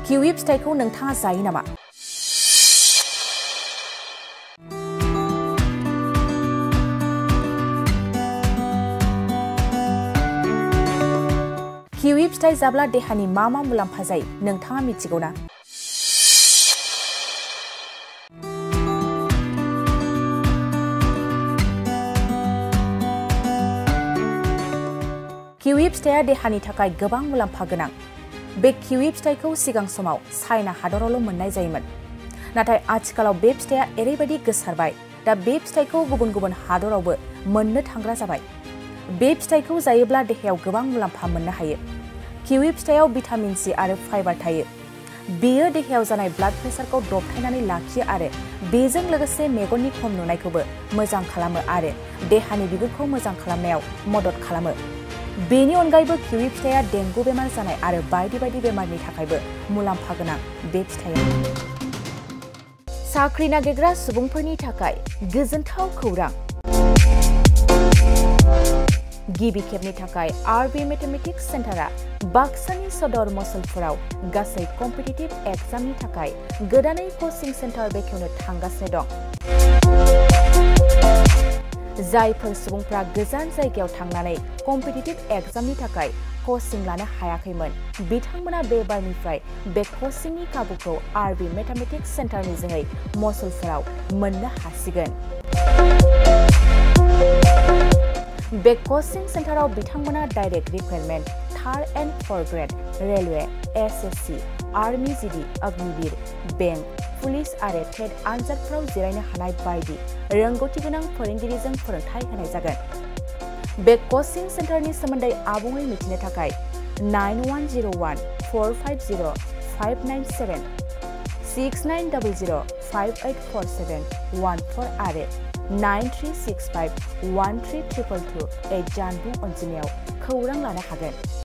Kiwi फिथाइखौ नोंथाङा जायो नामा? किवी फिथाइ जाब्ला देहानि मा मुलाम्फा जायो नोंथाङा मिथिगौ ना? किवी फिथाइया देहानि थाखाय गोबां मुलाम्फा गोनां। बे किवी फिथाइखौ सिगां समाव चाइना हादरावल' मोननाय जायोमोन। नाथाय आथिखालाव बे फिथाइया ओरैबायदि गोसारबाय दा बे फिथाइखौ गुबुन हादरावबो मोननो थांग्रा जाबाय। बे फिथाइखौ जायोब्ला देहायाव गोबां मुलाम्फा मोननो हायो। किवी फिथाइयाव भिटामिन सी आरो फाइबार थायो। बेयो देहायाव जानाय ब्लाड प्रेसारखौ दबथायनानै लाखियो आरो बेजों लोगोसे मेगननि खम नुनायखौबो मोजां खालामो आरो देहानि बिगुरखौ मोजां खालामनायाव मदद खालामो। बेनि अनगायैबो किवी फिथाइया डेंगु बेमार जानाय आरो बायदि बेमारनि थाखायबो मुलाम्फा गोनां बे फिथाइया। साख्रि नागिरग्रा सुबुंफोरनि थाखाय गोजोनथाव खौरां। गिबि खेबनि थाखाय आरबि मेथमेटिक्स सेन्टारा बाक्सानि सदर मसलपुराव गासै कम्पिटिटिभ एग्जामनि थाखाय गोदानै कचिं सेन्टार बेखेवनो थांगासिनो दं। जायफोर सुबुंफ्रा गोजान जायगायाव थांनानै कम्पिटिटिभ एग्जामनि थाखाय कचिं लानो हायाखैमोन बिथांमोना बे बारनिफ्राय बे कचिंनि खाबुखौ आरबि मेथमेटिक्स सेन्टारनि जोहै मसलपुराव मोननो हासिगोन। बे कचिं सेन्टाराव बिथांमोना direct requirement, 3rd and 4th grade, railway, SSC, army GD, Agniveer, bank, police आरो टेट आनजादफोराव जिरायनो हानाय बायदि रोंगौथि गोनां फोरोंगिरिजों फोरोंथाय होनाय जागोन। बे कचिं सेन्टारनि सोमोन्दै आबुङै मिथिनो थाखाय 9101 450 597 6900 5847 14 आरो 9365 1322 जानबुं अनजिमायाव खौरां लानो हागोन।